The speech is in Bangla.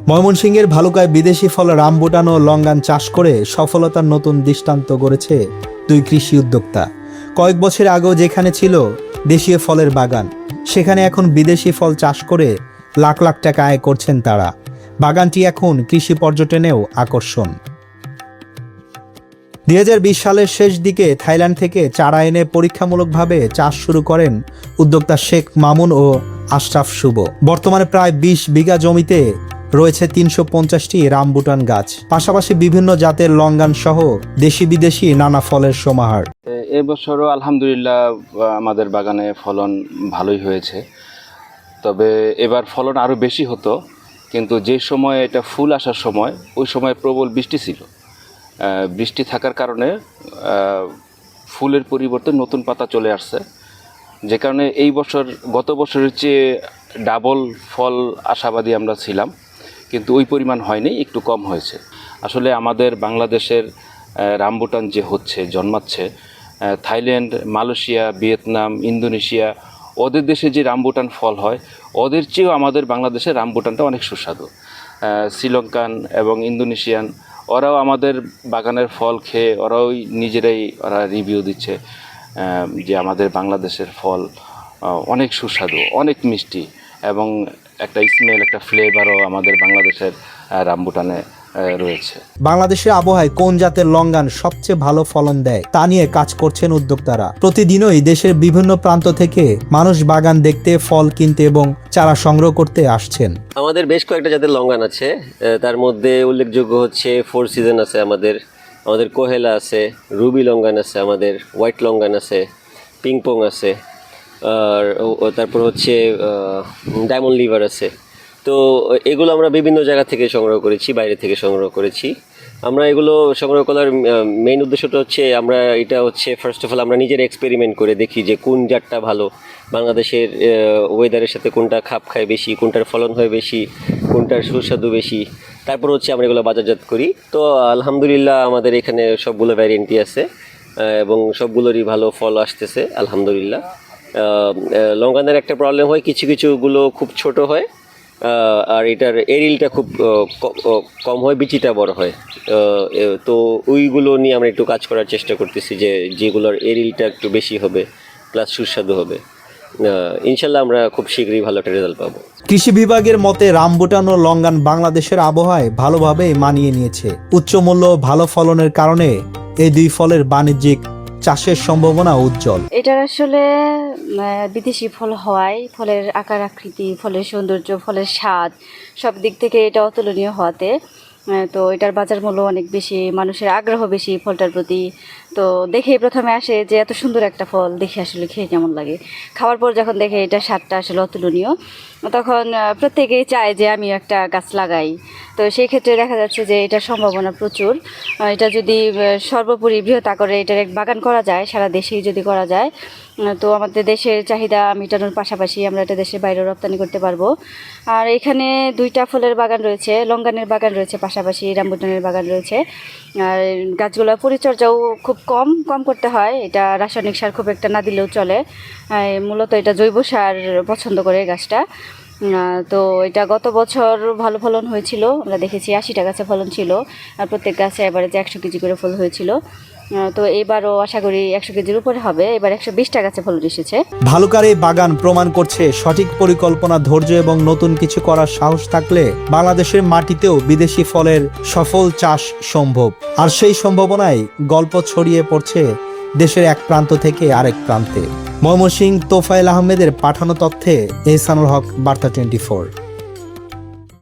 ময়মনসিংহের ভালুকায় বিদেশি ফল রামবুটান ও লঙ্গান চাষ করে সফলতার নতুন দৃষ্টান্ত গড়েছে দুই কৃষি উদ্যোক্তা। কয়েক বছর আগেও যেখানে ছিল দেশীয় ফলের বাগান, সেখানে এখন বিদেশি ফল চাষ করে লাখ লাখ টাকা আয় করছেন তারা। বাগানটি এখন কৃষি পর্যটনেও আকর্ষণ। 2020 সালের শেষ দিকে থাইল্যান্ড থেকে চারা এনে পরীক্ষামূলকভাবে চাষ শুরু করেন উদ্যোক্তা শেখ মামুন ও আশরাফ শুভ। বর্তমানে প্রায় 20 বিঘা জমিতে রয়েছে 350টি রামবুটান গাছ, পাশাপাশি বিভিন্ন জাতের লঙ্গান সহ দেশি বিদেশি নানা ফলের সমাহার। এবছরও আলহামদুলিল্লাহ আমাদের বাগানে ফলন ভালোই হয়েছে, তবে এবার ফলন আরও বেশি হতো, কিন্তু যে সময় এটা ফুল আসার সময় ওই সময় প্রবল বৃষ্টি ছিল। বৃষ্টি থাকার কারণে ফুলের পরিবর্তে নতুন পাতা চলে আসছে, যে কারণে এই বছর গত বছরের চেয়ে ডাবল ফল আশাবাদী আমরা ছিলাম, কিন্তু ওই পরিমাণ হয়নি, একটু কম হয়েছে। আসলে আমাদের বাংলাদেশের রামবুটান যে জন্মাচ্ছে থাইল্যান্ড, মালয়েশিয়া, ভিয়েতনাম, ইন্দোনেশিয়া, ওদের দেশে যে রামবুটান ফল হয় ওদের চেয়েও আমাদের বাংলাদেশের রামবুটানটা অনেক সুস্বাদু। শ্রীলঙ্কান এবং ইন্দোনেশিয়ান ওরাও আমাদের বাগানের ফল খেয়ে ওরা রিভিউ দিচ্ছে যে আমাদের বাংলাদেশের ফল অনেক সুস্বাদু, অনেক মিষ্টি, এবং একটা স্মেল, একটা ফ্লেভারও আমাদের বাংলাদেশের রামবুটানে রয়েছে। বাংলাদেশের আবহাওয়ায় কোন জাতের লঙ্গান সবচেয়ে ভালো ফলন দেয় তা নিয়ে কাজ করছেন উদ্যোক্তারা। প্রতিদিনই দেশের বিভিন্ন প্রান্ত থেকে মানুষ বাগান দেখতে, ফল কিনতে এবং চারা সংগ্রহ করতে আসছেন। আমাদের বেশ কয়েকটা জাতের লঙ্গান আছে, তার মধ্যে উল্লেখযোগ্য হচ্ছে ফোর সিজন আছে, আমাদের কোহেলা আছে, রুবি লঙ্গান আছে, আমাদের হোয়াইট লঙ্গান আছে, পিংপং আছে, আর তারপর হচ্ছে ডায়মন্ড লিভার আছে। তো এগুলো আমরা বিভিন্ন জায়গা থেকে সংগ্রহ করেছি, বাইরে থেকে সংগ্রহ করেছি। আমরা এগুলো সংগ্রহ করার মেইন উদ্দেশ্যটা হচ্ছে ফার্স্ট অফ অল আমরা নিজের এক্সপেরিমেন্ট করে দেখি যে কোন জাতটা ভালো, বাংলাদেশের ওয়েদারের সাথে কোনটা খাপ খায় বেশি, কোনটার ফলন হয় বেশি, কোনটার সুস্বাদু বেশি। তারপর হচ্ছে আমরা এগুলো বাজারজাত করি। তো আলহামদুলিল্লাহ আমাদের এখানে সবগুলো ভ্যারিয়েন্টই আছে এবং সবগুলোরই ভালো ফল আসতেছে আলহামদুলিল্লাহ। লঙ্গানের একটা প্রবলেম হয়, কিছুগুলো খুব ছোট হয়, আর এটার এরিলটা খুব কম হয়, বিচিটা বড় হয়। তো ওইগুলো নিয়ে আমরা একটু কাজ করার চেষ্টা করতেছি, যেগুলোর এরিলটা একটু বেশি হবে প্লাস সুস্বাদু হবে। ইনশাল্লাহ আমরা খুব শীঘ্রই ভালো একটা রেজাল্ট পাবো। কৃষি বিভাগের মতে রামবুটান ও লঙ্গান বাংলাদেশের আবহাওয়ায় ভালোভাবে মানিয়ে নিয়েছে। উচ্চ মূল্য, ভালো ফলনের কারণে এই দুই ফলের বাণিজ্যিক চাষের সম্ভাবনা উজ্জ্বল। এটা আসলে বিদেশি ফল হওয়ায় ফলের আকার আকৃতি, ফলের সৌন্দর্য, ফলের স্বাদ সব দিক থেকে এটা অতুলনীয় হওয়াতে তো এটার বাজার মূল্য অনেক বেশি, মানুষের আগ্রহ বেশি ফলটার প্রতি। তো দেখে প্রথমে আসে যে এত সুন্দর একটা ফল, দেখে আসলে খেয়ে কেমন লাগে। খাওয়ার পর যখন দেখে এটা স্বাদটা আসলে অতুলনীয়, তখন প্রত্যেকেই চায় যে আমি একটা গাছ লাগাই। তো সেই ক্ষেত্রে দেখা যাচ্ছে যে এটার সম্ভাবনা প্রচুর। এটা যদি সর্বোপরি বৃহৎ আকারে এটার এক বাগান করা যায়, সারা দেশেই যদি করা যায়, তো আমাদের দেশের চাহিদা মেটানোর পাশাপাশি আমরা এটা দেশের বাইরেও রপ্তানি করতে পারবো। আর এখানে দুইটা ফলের বাগান রয়েছে, লঙ্গানের বাগান রয়েছে, পাশাপাশি রামবুটানের বাগান রয়েছে। আর গাছগুলোর পরিচর্যাও খুব কম করতে হয়, এটা রাসায়নিক সার খুব একটা না দিলেও চলে। মূলত এটা জৈব সার পছন্দ করে গাছটা। তো এটা গত বছর ভালো ফলন হয়েছিল, আমরা দেখেছি 80টা গাছে ফলন ছিল, আর প্রত্যেক গাছে এবারে যে 100 কেজি করে ফল হয়েছিল। তো এবারও আশা করি 100 কেজির উপরে হবে, এবার 120টা গাছে ফলন এসেছে। ভালুকার এই বাগান প্রমাণ করছে সঠিক পরিকল্পনা, ধৈর্য এবং নতুন কিছু করার সাহস থাকলে বাংলাদেশের মাটিতেও বিদেশি ফলের সফল চাষ সম্ভব। আর সেই সম্ভাবনায় গল্প ছড়িয়ে পড়ছে দেশের এক প্রান্ত থেকে আরেক প্রান্তে। ময়মনসিংহ তোফায়েল আহমেদের পাঠানো তথ্যে এহসানুল হক, বার্তা 24।